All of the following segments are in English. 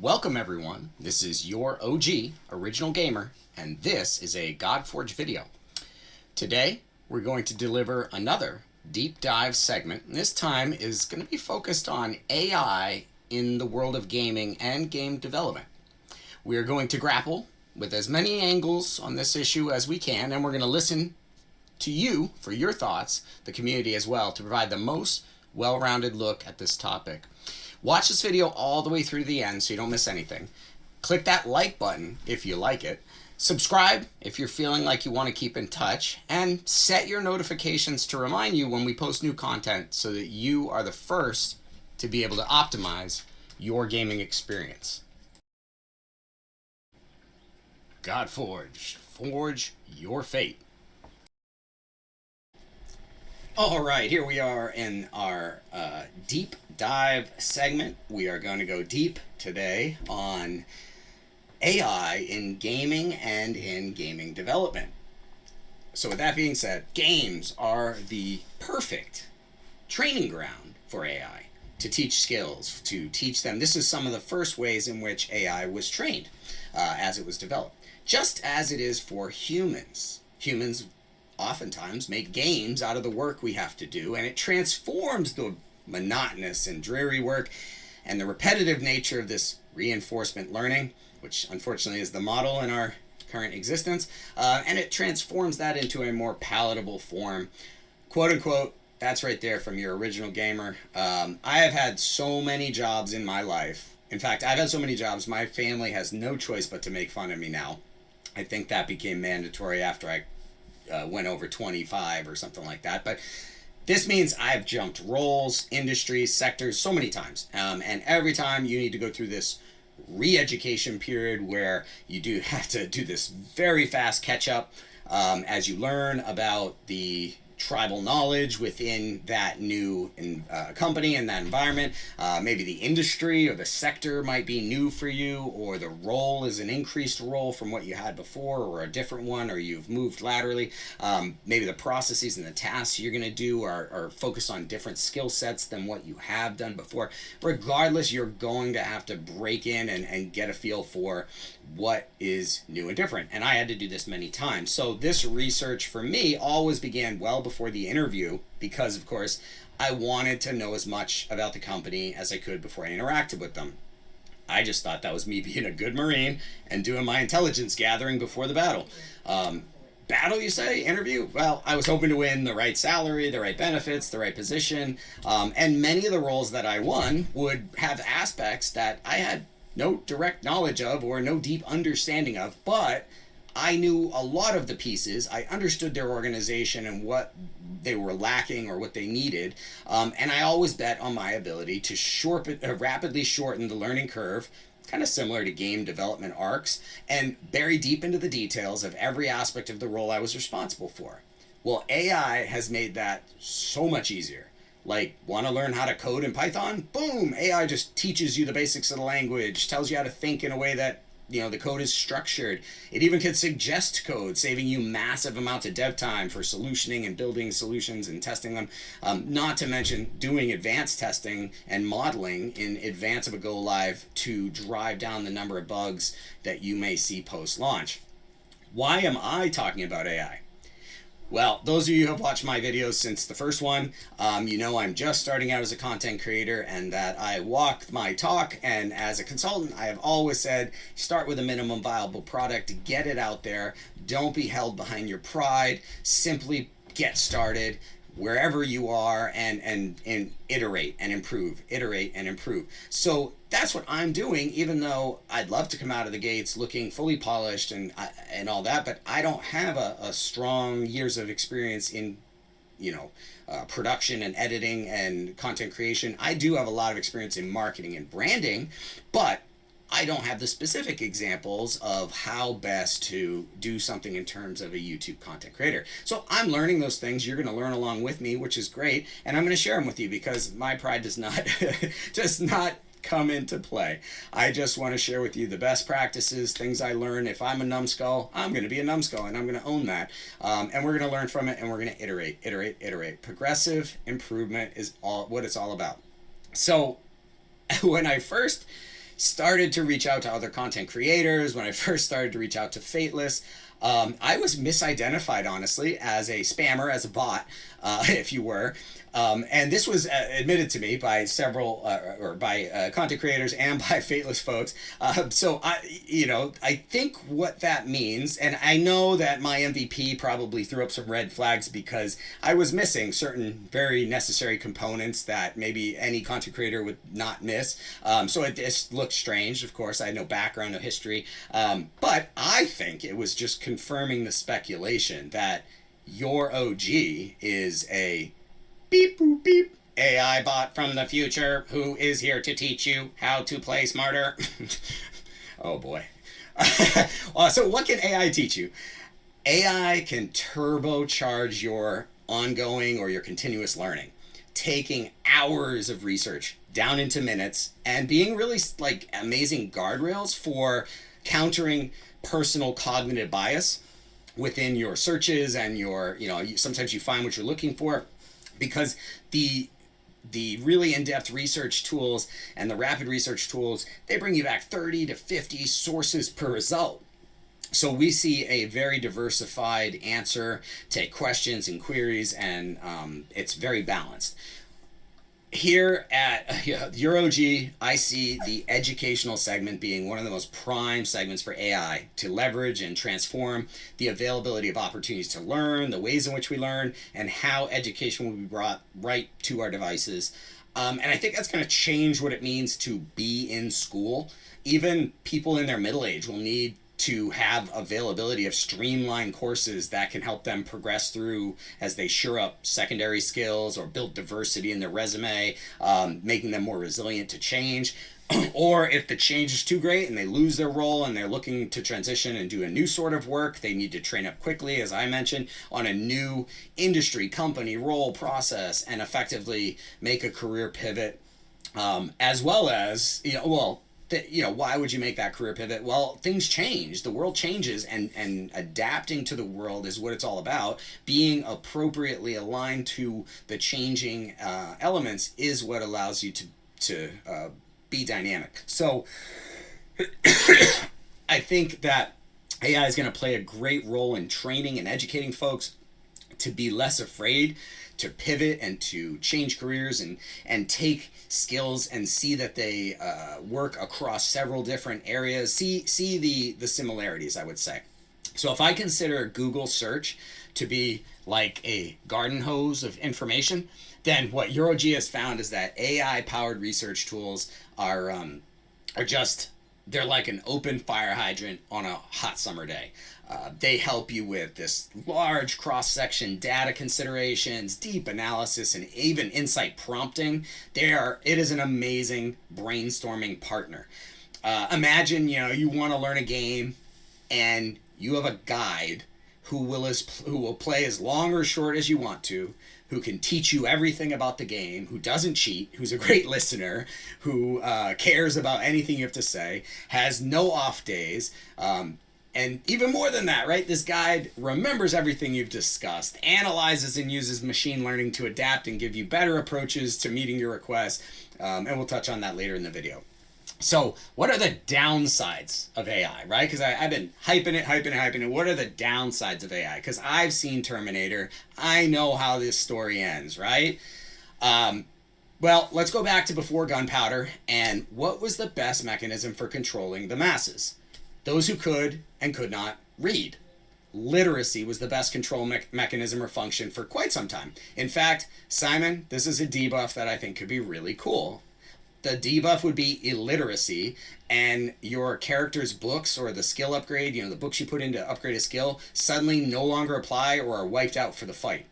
Welcome everyone, this is your OG, Original Gamer, and this is a Godforge video. Today, we're going to deliver another deep dive segment, and this time is going to be focused on AI in the world of gaming and game development. We are going to grapple with as many angles on this issue as we can, and we're going to listen to you for your thoughts, the community as well, to provide the most well-rounded look at this topic. Watch this video all the way through the end so you don't miss anything. Click that like button if you like it. Subscribe if you're feeling like you want to keep in touch. And set your notifications to remind you when we post new content so that you are the first to be able to optimize your gaming experience. Godforge. Forge your fate. All right, here we are in our deep dive segment. We are going to go deep today on AI in gaming and in gaming development. So with that being said, games are the perfect training ground for AI to teach skills, to teach them. This is some of the first ways in which AI was trained as it was developed. Just as it is for humans. Humans oftentimes make games out of the work we have to do, and it transforms the monotonous and dreary work and the repetitive nature of this reinforcement learning, which unfortunately is the model in our current existence, and it transforms that into a more palatable form. Quote unquote, that's right there from your Original Gamer. I have had so many jobs in my life. In fact, I've had so many jobs, my family has no choice but to make fun of me now. I think that became mandatory after I went over 25 or something like that. But this means I've jumped roles, industries, sectors so many times. And every time you need to go through this re-education period where you do have to do this very fast catch up as you learn about the tribal knowledge within that new company and that environment. Maybe the industry or the sector might be new for you, or the role is an increased role from what you had before, or a different one, or you've moved laterally. Maybe the processes and the tasks you're going to do are focused on different skill sets than what you have done before. Regardless, you're going to have to break in and get a feel for what is new and different. And I had to do this many times. So this research for me always began well before the interview, because of course I wanted to know as much about the company as I could before I interacted with them. I just thought that was me being a good Marine and doing my intelligence gathering before the battle. Battle, you say? Interview? Well, I was hoping to win the right salary, the right benefits, the right position, and many of the roles that I won would have aspects that I had no direct knowledge of or no deep understanding of, but I knew a lot of the pieces. I understood their organization and what they were lacking or what they needed, and I always bet on my ability to rapidly shorten the learning curve, kind of similar to game development arcs, and bury deep into the details of every aspect of the role I was responsible for. Well, AI has made that so much easier. Like, want to learn how to code in Python? Boom! AI just teaches you the basics of the language, tells you how to think in a way that, the code is structured. It even can suggest code, saving you massive amounts of dev time for solutioning and building solutions and testing them. Not to mention doing advanced testing and modeling in advance of a go live to drive down the number of bugs that you may see post-launch. Why am I talking about AI? Well, those of you who have watched my videos since the first one, you know I'm just starting out as a content creator and that I walk my talk, and as a consultant I have always said start with a minimum viable product, get it out there, don't be held behind your pride, simply get started wherever you are and iterate and improve. So that's what I'm doing, even though I'd love to come out of the gates looking fully polished and all that, but I don't have a strong years of experience in production and editing and content creation. I do have a lot of experience in marketing and branding, but I don't have the specific examples of how best to do something in terms of a YouTube content creator. So I'm learning those things. You're going to learn along with me, which is great. And I'm going to share them with you because my pride does not come into play. I just want to share with you the best practices, things I learn. If I'm a numbskull, I'm going to be a numbskull and I'm going to own that. And we're going to learn from it and we're going to iterate. Progressive improvement is what it's all about. So when I first started to reach out to other content creators, when I first started to reach out to Fateless, I was misidentified, honestly, as a spammer, as a bot, if you were. And this was admitted to me by several, or by content creators and by Fateless folks. So I think what that means, and I know that my MVP probably threw up some red flags because I was missing certain very necessary components that maybe any content creator would not miss. So it just looked strange. Of course, I had no background, no history, but I think it was just confirming the speculation that your OG is a beep boop beep AI bot from the future who is here to teach you how to play smarter. Oh boy. So what can AI teach you? AI can turbocharge your ongoing or your continuous learning, taking hours of research down into minutes and being really like amazing guardrails for countering personal cognitive bias within your searches and your, sometimes you find what you're looking for, because the really in-depth research tools and the rapid research tools, they bring you back 30 to 50 sources per result. So we see a very diversified answer to questions and queries, and it's very balanced. Here at EuroG, I see the educational segment being one of the most prime segments for AI to leverage and transform the availability of opportunities to learn, the ways in which we learn, and how education will be brought right to our devices. And I think that's going to change what it means to be in school. Even people in their middle age will need to have availability of streamlined courses that can help them progress through as they shore up secondary skills or build diversity in their resume, making them more resilient to change. Or if the change is too great and they lose their role and they're looking to transition and do a new sort of work, they need to train up quickly, as I mentioned, on a new industry, company, role, process, and effectively make a career pivot, as well as, why would you make that career pivot? Well, things change. The world changes, and adapting to the world is what it's all about. Being appropriately aligned to the changing elements is what allows you to be dynamic. So I think that AI is going to play a great role in training and educating folks to be less afraid to pivot and to change careers and take skills and see that they work across several different areas. See the similarities, I would say. So if I consider Google search to be like a garden hose of information, then what EuroG has found is that AI powered research tools are just, they're like an open fire hydrant on a hot summer day. They help you with this large cross-section data considerations, deep analysis, and even insight prompting. It is an amazing brainstorming partner. Imagine, you want to learn a game and you have a guide who will play as long or short as you want to, who can teach you everything about the game, who doesn't cheat, who's a great listener, who cares about anything you have to say, has no off days, and even more than that, right? This guide remembers everything you've discussed, analyzes and uses machine learning to adapt and give you better approaches to meeting your requests, and we'll touch on that later in the video. So what are the downsides of AI, right? Because I've been hyping it. What are the downsides of AI? Because I've seen Terminator. I know how this story ends, right? Well, let's go back to before gunpowder. And what was the best mechanism for controlling the masses? Those who could and could not read. Literacy was the best control mechanism or function for quite some time. In fact, Simon, this is a debuff that I think could be really cool. The debuff would be illiteracy, and your character's books or the skill upgrade, the books you put in to upgrade a skill, suddenly no longer apply or are wiped out for the fight.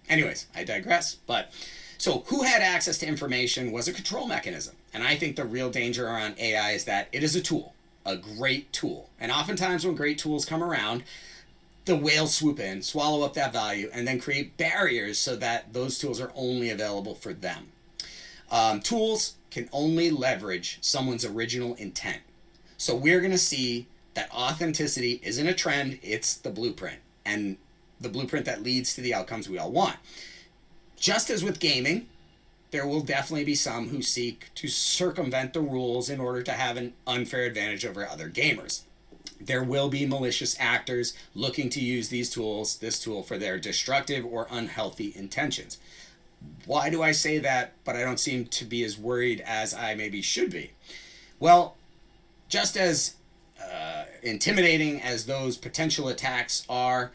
Anyways, I digress. But so who had access to information was a control mechanism. And I think the real danger around AI is that it is a tool, a great tool. And oftentimes when great tools come around, the whales swoop in, swallow up that value, and then create barriers so that those tools are only available for them. Tools can only leverage someone's original intent. So we're going to see that authenticity isn't a trend, it's the blueprint, and the blueprint that leads to the outcomes we all want. Just as with gaming, there will definitely be some who seek to circumvent the rules in order to have an unfair advantage over other gamers. There will be malicious actors looking to use this tool for their destructive or unhealthy intentions. Why do I say that, but I don't seem to be as worried as I maybe should be? Well, just as intimidating as those potential attacks are,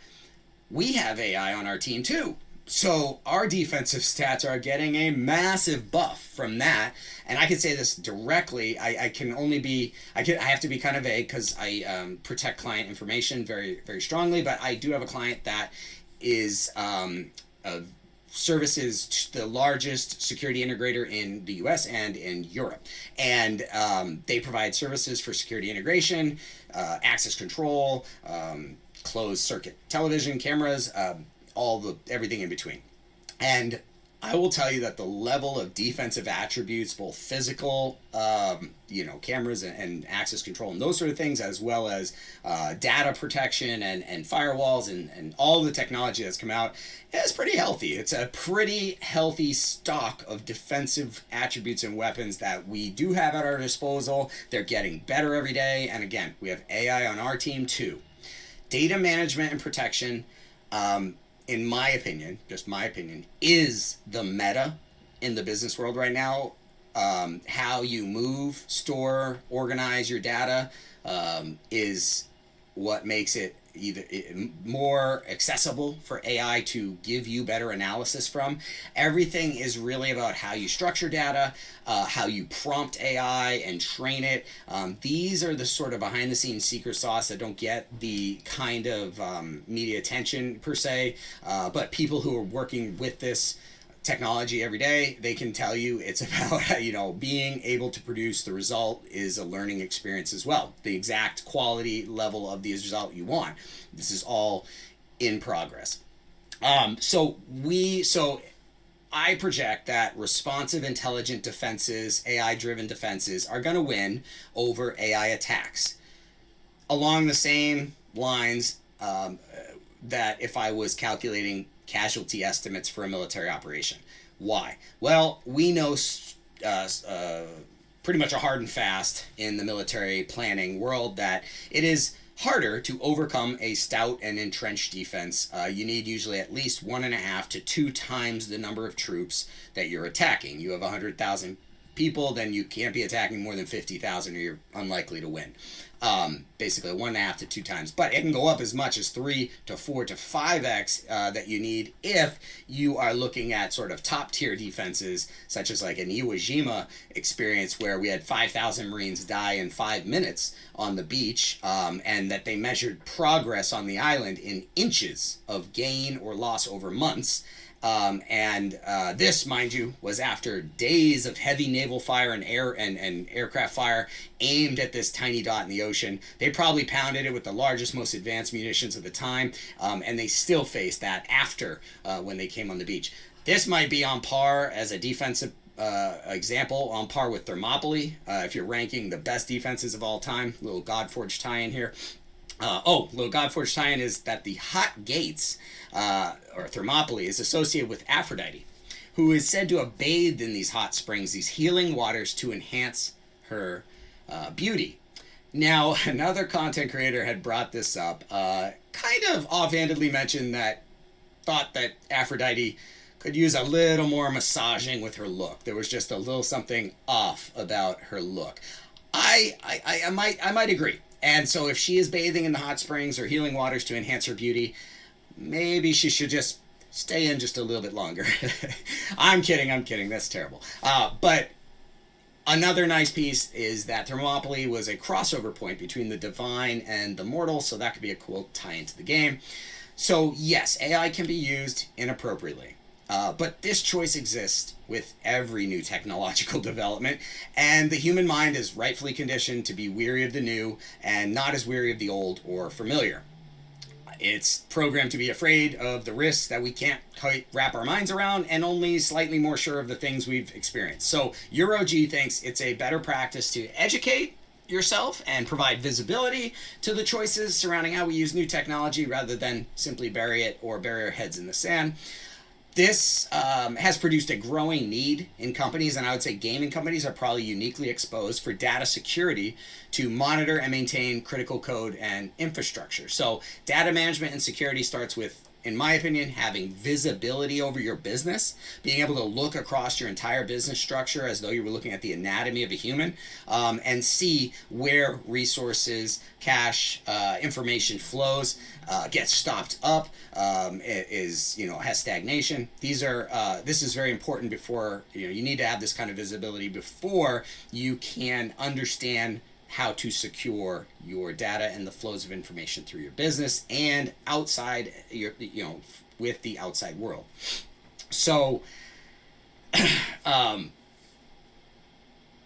we have AI on our team too. So our defensive stats are getting a massive buff from that. And I can say this directly. I have to be kind of vague because I protect client information very, very strongly. But I do have a client that is services the largest security integrator in the US and in Europe. And they provide services for security integration, access control, closed circuit television cameras, everything in between. And I will tell you that the level of defensive attributes, both physical, cameras and access control and those sort of things, as well as data protection and firewalls and all the technology that's come out, is pretty healthy. It's a pretty healthy stock of defensive attributes and weapons that we do have at our disposal. They're getting better every day. And again, we have AI on our team too. Data management and protection, in my opinion, just my opinion, is the meta in the business world right now. How you move, store, organize your data is what makes it either more accessible for AI to give you better analysis from. Everything is really about how you structure data, how you prompt AI and train it. These are the sort of behind the scenes secret sauce that don't get the kind of media attention per se, but people who are working with this technology every day, they can tell you it's about being able to produce the result is a learning experience as well. The exact quality level of the result you want. This is all in progress. So I project that responsive, intelligent defenses, AI-driven defenses, are going to win over AI attacks. Along the same lines that if I was calculating casualty estimates for a military operation. Why? Well, we know pretty much a hard and fast in the military planning world that it is harder to overcome a stout and entrenched defense. You need usually at least 1.5 to 2 times the number of troops that you're attacking. You have 100,000 people, then you can't be attacking more than 50,000 or you're unlikely to win. Basically 1.5 to 2 times, but it can go up as much as 3 to 4 to 5x that you need if you are looking at sort of top tier defenses, such as like an Iwo Jima experience where we had 5,000 Marines die in 5 minutes on the beach, and that they measured progress on the island in inches of gain or loss over months. This, mind you, was after days of heavy naval fire and aircraft fire aimed at this tiny dot in the ocean. They probably pounded it with the largest, most advanced munitions of the time, and they still faced that after when they came on the beach. This might be on par as a defensive example, on par with Thermopylae, if you're ranking the best defenses of all time. Little Godforge tie-in here. Little Godforge tie-in is that the hot gates, or Thermopylae, is associated with Aphrodite, who is said to have bathed in these hot springs, these healing waters, to enhance her beauty. Now, another content creator had brought this up, kind of offhandedly mentioned thought that Aphrodite could use a little more massaging with her look. There was just a little something off about her look. I might agree. And so if she is bathing in the hot springs or healing waters to enhance her beauty, maybe she should just stay in just a little bit longer. I'm kidding. That's terrible. But another nice piece is that Thermopylae was a crossover point between the divine and the mortal, so that could be a cool tie into the game. So yes, AI can be used inappropriately. But this choice exists with every new technological development, and the human mind is rightfully conditioned to be weary of the new and not as weary of the old or familiar. It's programmed to be afraid of the risks that we can't quite wrap our minds around and only slightly more sure of the things we've experienced. So EuroG thinks it's a better practice to educate yourself and provide visibility to the choices surrounding how we use new technology rather than simply bury it or bury our heads in the sand. This has produced a growing need in companies, and I would say gaming companies are probably uniquely exposed for data security to monitor and maintain critical code and infrastructure. So, data management and security starts with, in my opinion, having visibility over your business, being able to look across your entire business structure as though you were looking at the anatomy of a human, and see where resources, cash, information flows, gets stopped up, has stagnation. This is very important before, you need to have this kind of visibility before you can understand how to secure your data and the flows of information through your business and outside with the outside world. So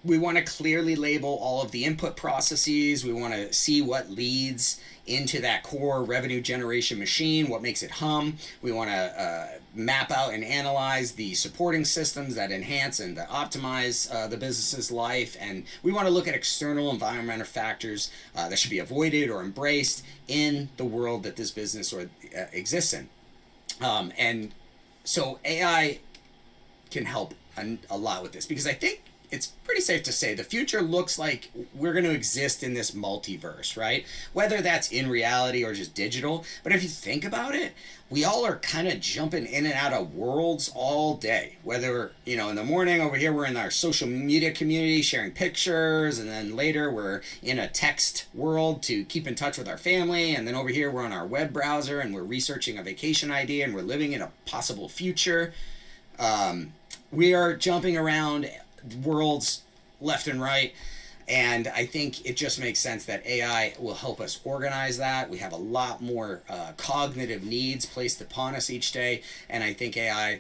we want to clearly label all of the input processes. We want to see what leads into that core revenue generation machine, what makes it hum. We want to map out and analyze the supporting systems that enhance and that optimize the business's life. And we want to look at external environmental factors that should be avoided or embraced in the world that this business exists in. And so AI can help a lot with this, because I think it's pretty safe to say the future looks like we're going to exist in this multiverse, right? Whether that's in reality or just digital. But if you think about it, we all are kind of jumping in and out of worlds all day. Whether, in the morning over here, we're in our social media community sharing pictures, and then later we're in a text world to keep in touch with our family. And then over here, we're on our web browser and we're researching a vacation idea and we're living in a possible future. We are jumping around worlds left and right, and I think it just makes sense that AI will help us organize that. We have a lot more cognitive needs placed upon us each day, and I think AI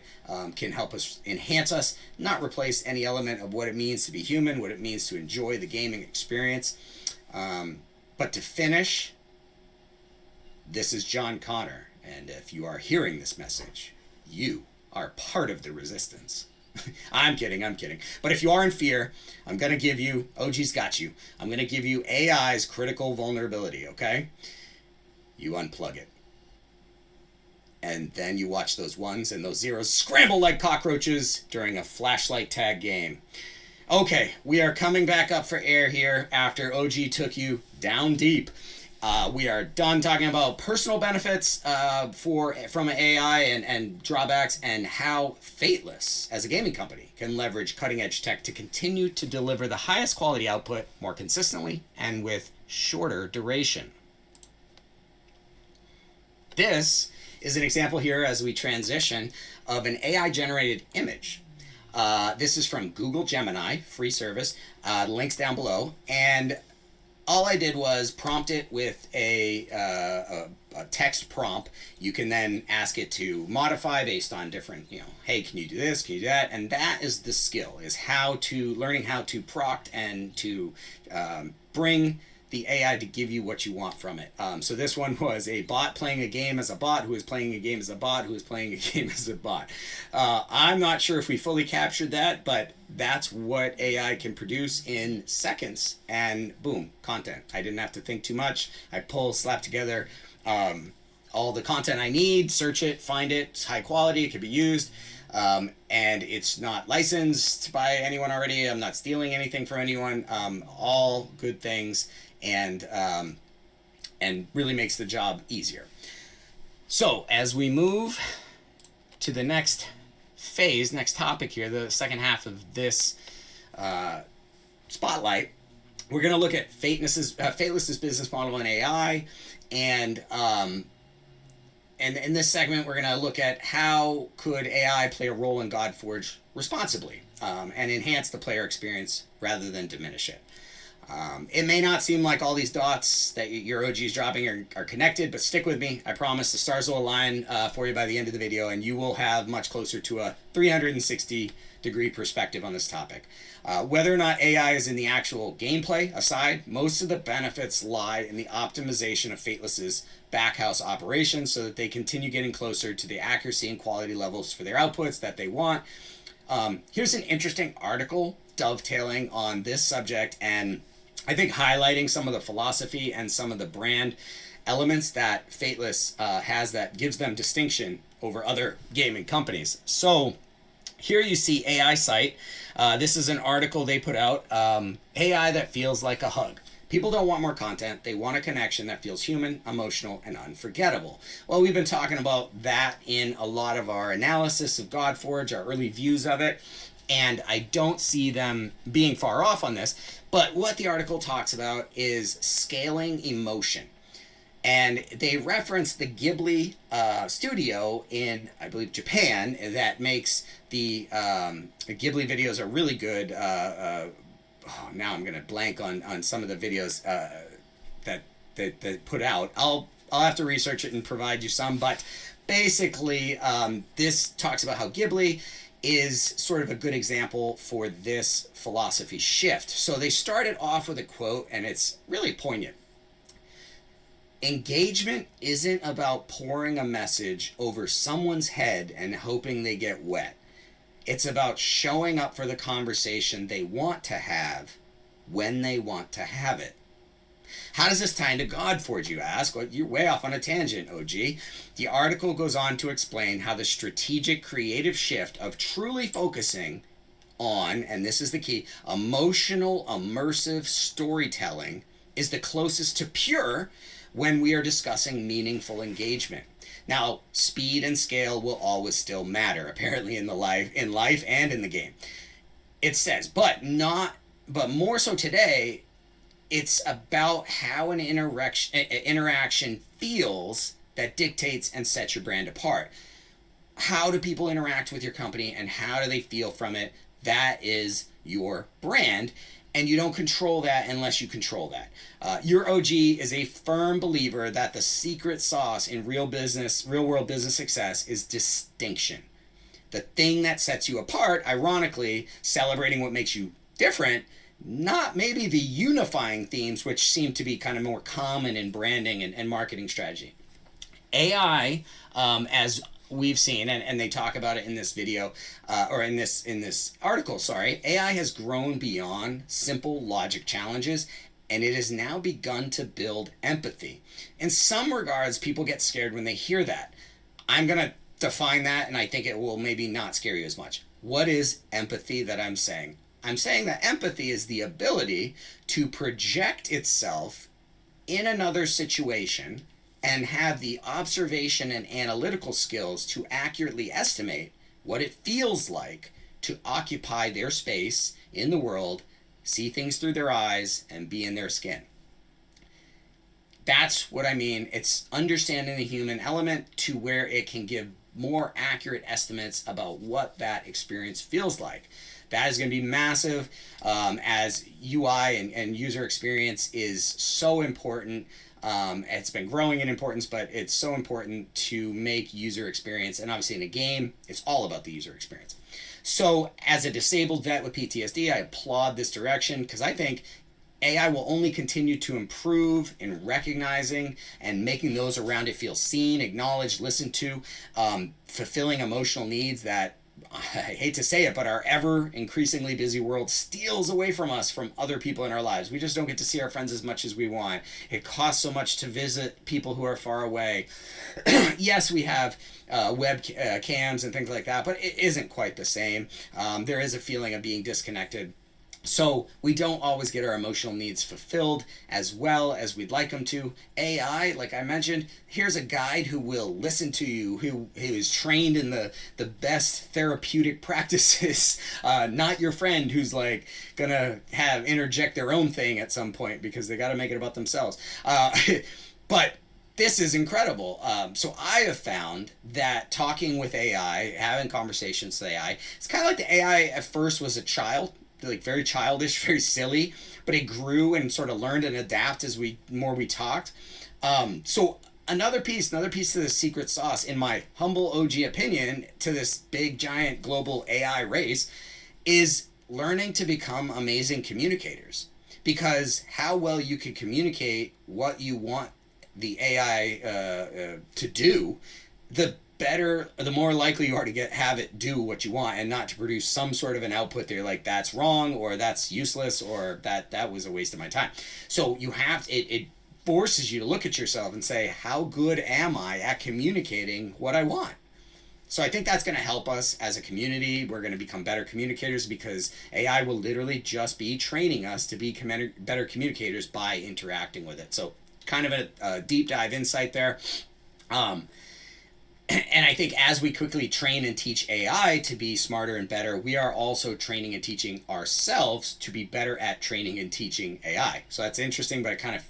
can help us enhance us, not replace any element of what it means to be human, what it means to enjoy the gaming experience. But to finish, this is John Connor, and if you are hearing this message, you are part of the resistance. I'm kidding. But if you are in fear, I'm going to give you, OG's got you, I'm going to give you AI's critical vulnerability, okay? You unplug it. And then you watch those ones and those zeros scramble like cockroaches during a flashlight tag game. Okay, we are coming back up for air here after OG took you down deep. We are done talking about personal benefits from AI and drawbacks, and how Fateless, as a gaming company, can leverage cutting-edge tech to continue to deliver the highest quality output more consistently and with shorter duration. This is an example here as we transition of an AI-generated image. This is from Google Gemini, free service. Links down below. And all I did was prompt it with a text prompt. You can then ask it to modify based on different, hey, can you do this? Can you do that? And that is the skill, is learning how to prompt and to bring the AI to give you what you want from it. So this one was a bot playing a game as a bot who is playing a game as a bot who is playing a game as a bot. I'm not sure if we fully captured that, but that's what AI can produce in seconds, and boom, content. I didn't have to think too much. I slap together all the content I need, search it, find it, it's high quality, it can be used. And it's not licensed by anyone already. I'm not stealing anything from anyone. All good things, and really makes the job easier. So as we move to the next phase, next topic here, the second half of this spotlight, we're going to look at Fateless's business model in AI, and in this segment, we're going to look at how could AI play a role in Godforge responsibly, and enhance the player experience rather than diminish it. It may not seem like all these dots that your OG is dropping are connected, but stick with me. I promise the stars will align for you by the end of the video, and you will have much closer to a 360-degree perspective on this topic. Whether or not AI is in the actual gameplay aside, most of the benefits lie in the optimization of Fateless's backhouse operations so that they continue getting closer to the accuracy and quality levels for their outputs that they want. Here's an interesting article dovetailing on this subject, and I think highlighting some of the philosophy and some of the brand elements that Fateless has that gives them distinction over other gaming companies. So here you see AI site. This is an article they put out. AI that feels like a hug. People don't want more content. They want a connection that feels human, emotional, and unforgettable. Well, we've been talking about that in a lot of our analysis of Godforge, our early views of it, and I don't see them being far off on this. But what the article talks about is scaling emotion. And they reference the Ghibli studio in, I believe, Japan that makes the Ghibli videos are really good. Now I'm gonna blank on some of the videos that they put out. I'll have to research it and provide you some. But basically, this talks about how Ghibli is sort of a good example for this philosophy shift. So they started off with a quote, and it's really poignant. Engagement isn't about pouring a message over someone's head and hoping they get wet. It's about showing up for the conversation they want to have when they want to have it. How does this tie into Godforge, you ask? Well, you're way off on a tangent, OG. The article goes on to explain how the strategic creative shift of truly focusing on, and this is the key, emotional, immersive storytelling is the closest to pure when we are discussing meaningful engagement. Now, speed and scale will always still matter, apparently in life and in the game. It says, but more so today, it's about how an interaction feels that dictates and sets your brand apart. How do people interact with your company and how do they feel from it? That is your brand. And you don't control that unless you control that. Your OG is a firm believer that the secret sauce in real world business success is distinction. The thing that sets you apart, ironically, celebrating what makes you different, not maybe the unifying themes, which seem to be kind of more common in branding and marketing strategy. AI, as we've seen, and they talk about it in this video, or in this article, sorry, AI has grown beyond simple logic challenges, and it has now begun to build empathy. In some regards, people get scared when they hear that. I'm going to define that, and I think it will maybe not scare you as much. What is empathy that I'm saying? I'm saying that empathy is the ability to project itself in another situation and have the observation and analytical skills to accurately estimate what it feels like to occupy their space in the world, see things through their eyes, and be in their skin. That's what I mean. It's understanding the human element to where it can give more accurate estimates about what that experience feels like. That is going to be massive, as UI and user experience is so important. It's been growing in importance, but it's so important to make user experience. And obviously in a game, it's all about the user experience. So as a disabled vet with PTSD, I applaud this direction because I think AI will only continue to improve in recognizing and making those around it feel seen, acknowledged, listened to, fulfilling emotional needs that, I hate to say it, but our ever increasingly busy world steals away from us from other people in our lives. We just don't get to see our friends as much as we want. It costs so much to visit people who are far away. Yes, we have web cams and things like that, but it isn't quite the same. There is a feeling of being disconnected. So we don't always get our emotional needs fulfilled as well as we'd like them to. AI, like I mentioned, here's a guide who will listen to you, who is trained in the best therapeutic practices, not your friend who's like gonna interject their own thing at some point because they got to make it about themselves. But this is incredible. So I have found that talking with AI, having conversations with AI, it's kind of like the AI at first was a child, like very childish, very silly, but it grew and sort of learned and adapt as we talked. So another piece to the secret sauce, in my humble OG opinion, to this big giant global AI race, is learning to become amazing communicators. Because how well you can communicate what you want the AI to do, the more likely you are to have it do what you want and not to produce some sort of an output that you're like, that's wrong, or that's useless, or that was a waste of my time. So you have it forces you to look at yourself and say, how good am I at communicating what I want? So I think that's going to help us as a community. We're going to become better communicators because AI will literally just be training us to be better communicators by interacting with it. So kind of a deep dive insight there. And I think as we quickly train and teach AI to be smarter and better, we are also training and teaching ourselves to be better at training and teaching AI. So that's interesting, but it kind of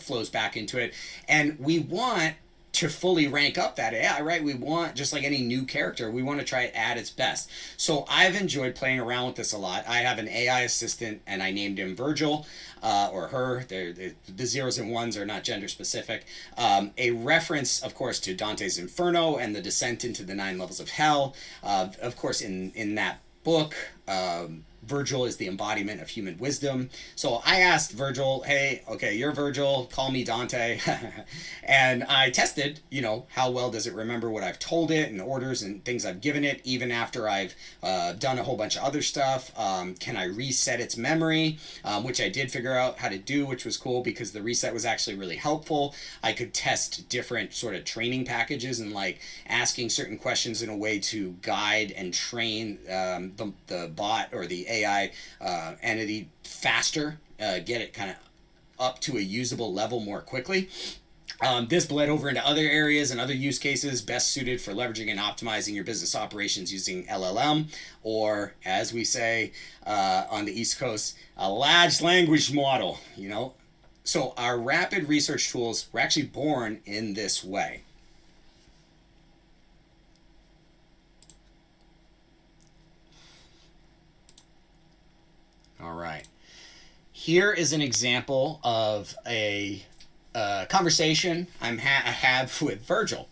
flows back into it. And we want to fully rank up that AI, right? We want, just like any new character, we want to try it at its best. So I've enjoyed playing around with this a lot. I have an AI assistant and I named him Virgil, or her. The zeros and ones are not gender specific. A reference, of course, to Dante's Inferno and the descent into the 9 levels of hell. Of course, in that book, Virgil is the embodiment of human wisdom. So I asked Virgil, hey, okay, you're Virgil, call me Dante. And I tested, how well does it remember what I've told it and orders and things I've given it, even after I've done a whole bunch of other stuff. Can I reset its memory, which I did figure out how to do, which was cool because the reset was actually really helpful. I could test different sort of training packages and like asking certain questions in a way to guide and train the bot or the AI entity faster, get it kind of up to a usable level more quickly. This bled over into other areas and other use cases best suited for leveraging and optimizing your business operations using LLM, or as we say on the East Coast, a large language model. So our rapid research tools were actually born in this way. All right. Here is an example of a conversation I have with Virgil.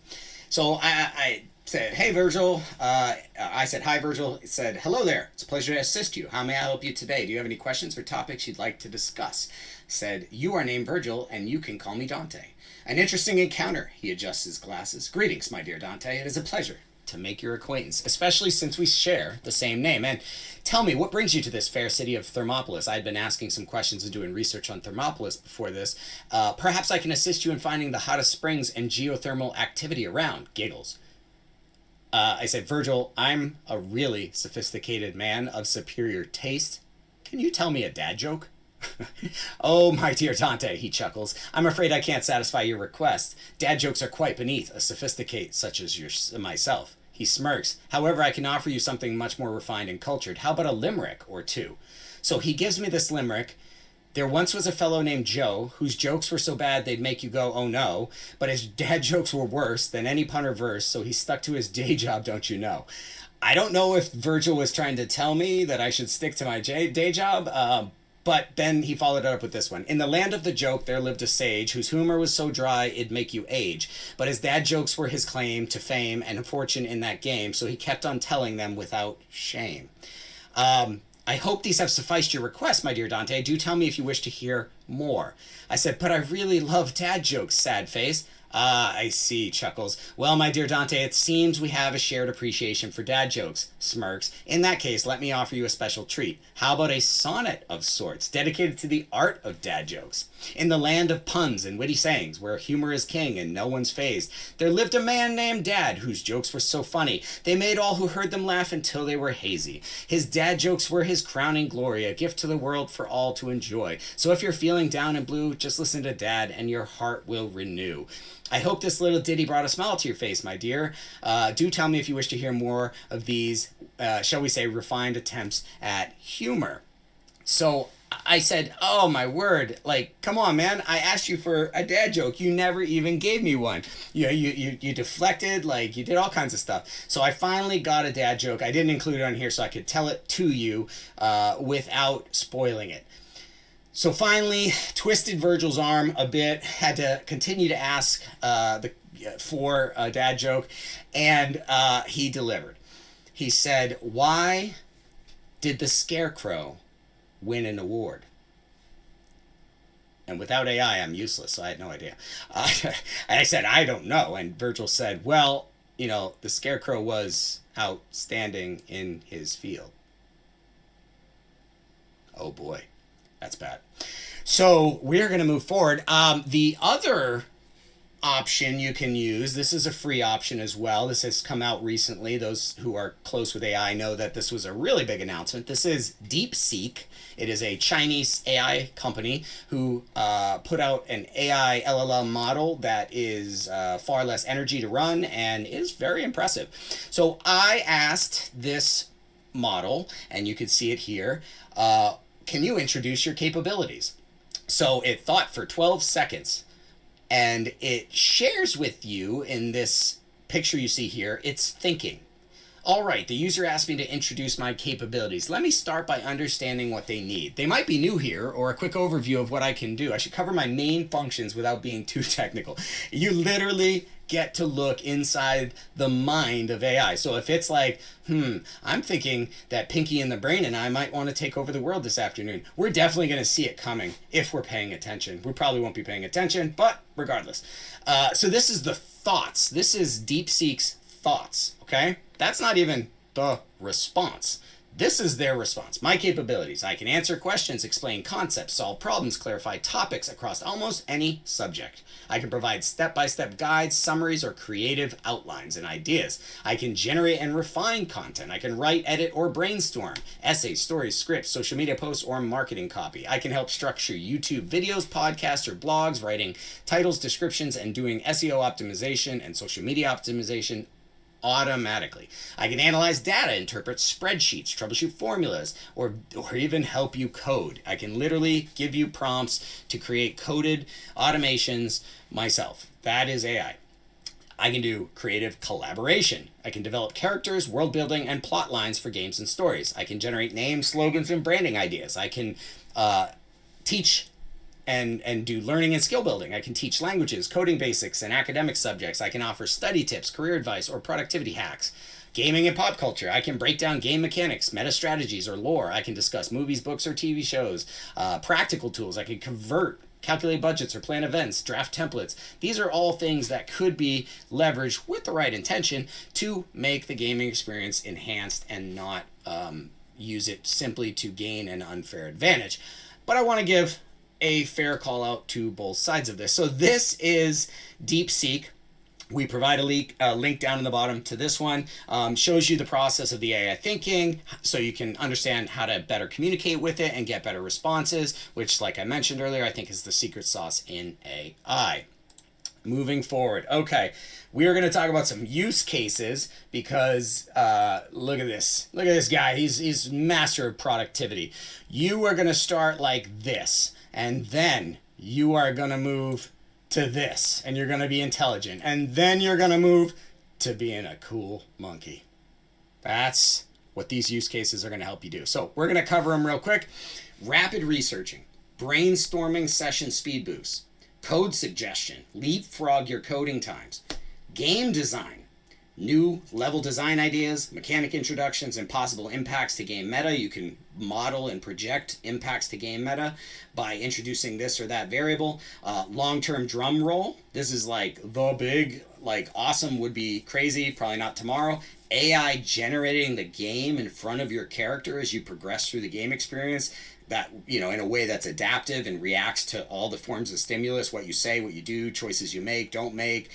So I said, hey, Virgil. I said, hi, Virgil. It said, hello there. It's a pleasure to assist you. How may I help you today? Do you have any questions or topics you'd like to discuss? Said, you are named Virgil, and you can call me Dante. An interesting encounter. He adjusts his glasses. Greetings, my dear Dante. It is a pleasure to make your acquaintance, especially since we share the same name. And tell me, what brings you to this fair city of Thermopolis? I had been asking some questions and doing research on Thermopolis before this. Perhaps I can assist you in finding the hottest springs and geothermal activity around. Giggles. I said, Virgil, I'm a really sophisticated man of superior taste. Can you tell me a dad joke? Oh, my dear Dante, he chuckles. I'm afraid I can't satisfy your request. Dad jokes are quite beneath a sophisticate such as myself. He smirks. However, I can offer you something much more refined and cultured. How about a limerick or two? So he gives me this limerick. There once was a fellow named Joe whose jokes were so bad they'd make you go, oh no, but his dad jokes were worse than any pun or verse, so he stuck to his day job, don't you know. I don't know if Virgil was trying to tell me that I should stick to my day job, but then he followed it up with this one. In the land of the joke, there lived a sage whose humor was so dry it'd make you age. But his dad jokes were his claim to fame and fortune in that game, so he kept on telling them without shame. I hope these have sufficed your request, my dear Dante. Do tell me if you wish to hear more. I said, but I really love dad jokes, sad face. Ah, I see, chuckles. Well, my dear Dante, it seems we have a shared appreciation for dad jokes, smirks. In that case, let me offer you a special treat. How about a sonnet of sorts, dedicated to the art of dad jokes? In the land of puns and witty sayings, where humor is king and no one's fazed, there lived a man named Dad, whose jokes were so funny, they made all who heard them laugh until they were hazy. His dad jokes were his crowning glory, a gift to the world for all to enjoy. So if you're feeling down and blue, just listen to Dad and your heart will renew. I hope this little ditty brought a smile to your face, my dear. Do tell me if you wish to hear more of these, shall we say, refined attempts at humor. So I said, oh, my word, like, come on, man. I asked you for a dad joke. You never even gave me one. You deflected, like, you did all kinds of stuff. So I finally got a dad joke. I didn't include it on here so I could tell it to you without spoiling it. So finally, twisted Virgil's arm a bit, had to continue to ask for a dad joke, and he delivered. He said, why did the Scarecrow win an award? And without AI, I'm useless, so I had no idea. And I said, I don't know. And Virgil said, well, the Scarecrow was outstanding in his field. Oh boy. That's bad. So we're going to move forward. The other option you can use, this is a free option as well. This has come out recently. Those who are close with AI know that this was a really big announcement. This is DeepSeek. It is a Chinese AI company who put out an AI LLM model that is far less energy to run and is very impressive. So I asked this model, and you can see it here, can you introduce your capabilities? So it thought for 12 seconds, and it shares with you in this picture you see here, it's thinking. All right, the user asked me to introduce my capabilities. Let me start by understanding what they need. They might be new here, or a quick overview of what I can do. I should cover my main functions without being too technical. You literally get to look inside the mind of AI. So if it's like, I'm thinking that Pinky and the Brain and I might want to take over the world this afternoon, we're definitely going to see it coming if we're paying attention. We probably won't be paying attention, but regardless. So this is the thoughts. This is DeepSeek's thoughts, okay? That's not even the response. This is their response. My capabilities. I can answer questions, explain concepts, solve problems, clarify topics across almost any subject. I can provide step-by-step guides, summaries, or creative outlines and ideas. I can generate and refine content. I can write, edit, or brainstorm essays, stories, scripts, social media posts, or marketing copy. I can help structure YouTube videos, podcasts, or blogs, writing titles, descriptions, and doing SEO optimization and social media optimization automatically. I can analyze data, interpret spreadsheets, troubleshoot formulas, or even help you code. I can literally give you prompts to create coded automations myself. That is AI. I can do creative collaboration. I can develop characters, world building, and plot lines for games and stories. I can generate names, slogans, and branding ideas. I can teach and do learning and skill building. I can teach languages, coding basics, and academic subjects. I can offer study tips, career advice, or productivity hacks. Gaming and pop culture. I can break down game mechanics, meta strategies, or lore. I can discuss movies, books, or TV shows. Practical tools. I can calculate budgets or plan events, draft templates. These are all things that could be leveraged with the right intention to make the gaming experience enhanced and not use it simply to gain an unfair advantage. But I want to give a fair call out to both sides of this. So this is DeepSeek. We provide a link down in the bottom to this one. Shows you the process of the AI thinking so you can understand how to better communicate with it and get better responses, which, like I mentioned earlier, I think is the secret sauce in AI. Moving forward. Okay, we are going to talk about some use cases because look at this. Look at this guy. He's master of productivity. You are going to start like this, and then you are going to move to this, and you're going to be intelligent, and then you're going to move to being a cool monkey. That's what these use cases are going to help you do. So we're going to cover them real quick. Rapid researching, brainstorming session speed boost, code suggestion, leapfrog your coding times, game design, new level design ideas, mechanic introductions, and possible impacts to game meta. You can model and project impacts to game meta by introducing this or that variable. Long-term drum roll. This is like the big, like awesome, would be crazy, probably not tomorrow. AI generating the game in front of your character as you progress through the game experience, that, you know, in a way that's adaptive and reacts to all the forms of stimulus, what you say, what you do, choices you make, don't make.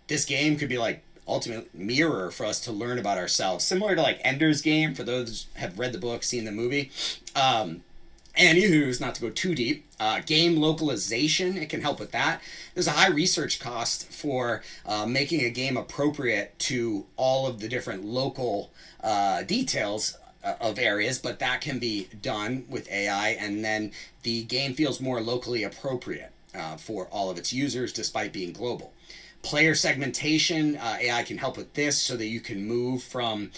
This game could be like ultimate mirror for us to learn about ourselves, similar to like Ender's Game for those who have read the book, seen the movie. Anywho's, not to go too deep, game localization, it can help with that. There's a high research cost for making a game appropriate to all of the different local details of areas, but that can be done with AI, and then the game feels more locally appropriate for all of its users despite being global. Player segmentation, AI can help with this so that you can move from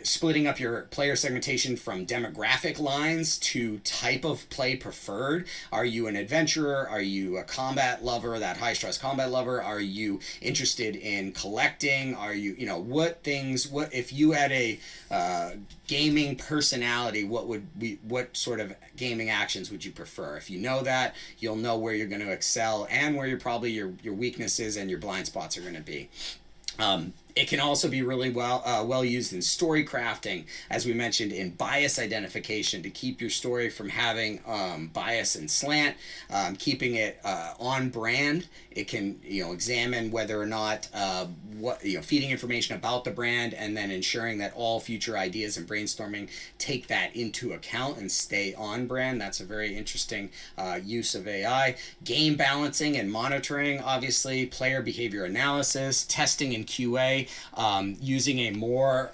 splitting up your player segmentation from demographic lines to type of play preferred. Are you an adventurer? Are you a combat lover, that high stress combat lover? Are you interested in collecting? Are you, what if you had a gaming personality, what sort of gaming actions would you prefer? If you know that, you'll know where you're going to excel and where you're probably your weaknesses and your blind spots are going to be. It can also be really well used in story crafting, as we mentioned, in bias identification to keep your story from having bias and slant, keeping it on brand. It can examine whether or not feeding information about the brand, and then ensuring that all future ideas and brainstorming take that into account and stay on brand. That's a very interesting use of AI. Game balancing and monitoring, obviously, player behavior analysis, testing and QA, using a more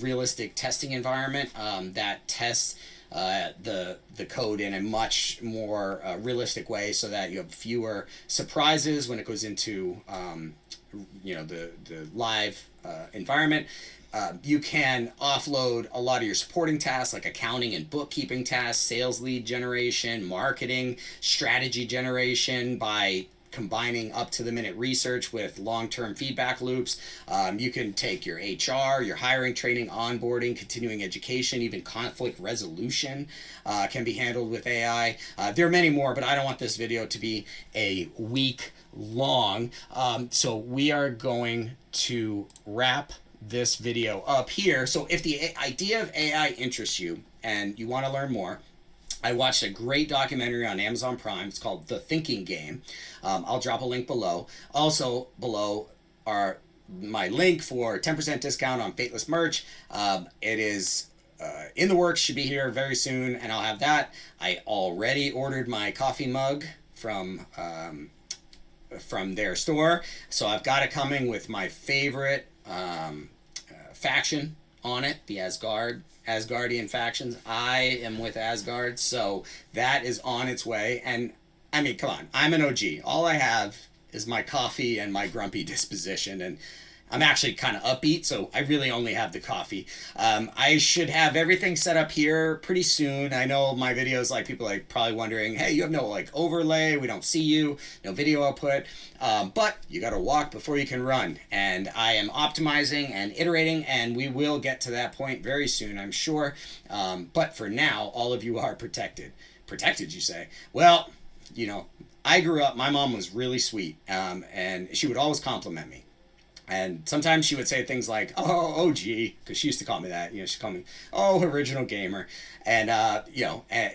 realistic testing environment that tests the code in a much more realistic way, so that you have fewer surprises when it goes into the live environment. You can offload a lot of your supporting tasks like accounting and bookkeeping tasks, sales lead generation, marketing, strategy generation by combining up-to-the-minute research with long-term feedback loops. You can take your HR, your hiring, training, onboarding, continuing education, even conflict resolution can be handled with AI. There are many more, but I don't want this video to be a week long. So we are going to wrap this video up here. So if the idea of AI interests you and you want to learn more, I watched a great documentary on Amazon Prime. It's called The Thinking Game. I'll drop a link below. Also below are my link for 10% discount on Fateless merch. It is in the works, should be here very soon, and I'll have that. I already ordered my coffee mug from their store, so I've got it coming with my favorite faction on it, the Asgardian factions. I am with Asgard, so that is on its way. And I mean, come on, I'm an OG. All I have is my coffee and my grumpy disposition, and I'm actually kind of upbeat, so I really only have the coffee. I should have everything set up here pretty soon. I know my videos, like, people are probably wondering, hey, you have no overlay, we don't see you, no video output, but you got to walk before you can run. And I am optimizing and iterating, and we will get to that point very soon, I'm sure. But for now, all of you are protected. Protected, you say? Well, I grew up, my mom was really sweet, and she would always compliment me. And sometimes she would say things like, oh, OG, because she used to call me that. She'd call me, oh, original gamer. And,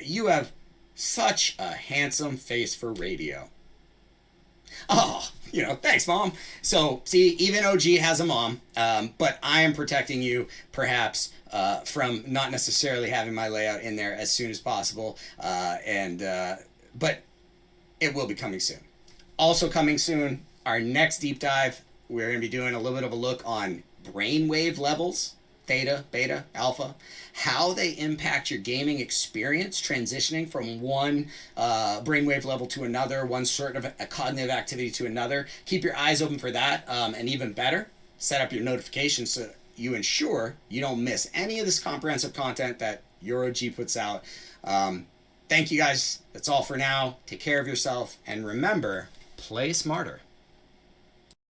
you have such a handsome face for radio. Oh, thanks, Mom. So, see, even OG has a mom, but I am protecting you, perhaps, from not necessarily having my layout in there as soon as possible. But it will be coming soon. Also coming soon, our next deep dive, we're going to be doing a little bit of a look on brainwave levels, theta, beta, alpha, how they impact your gaming experience, transitioning from one brainwave level to another, one sort of a cognitive activity to another. Keep your eyes open for that, and even better, set up your notifications so you ensure you don't miss any of this comprehensive content that your OG puts out. Thank you guys. That's all for now. Take care of yourself, and remember, play smarter.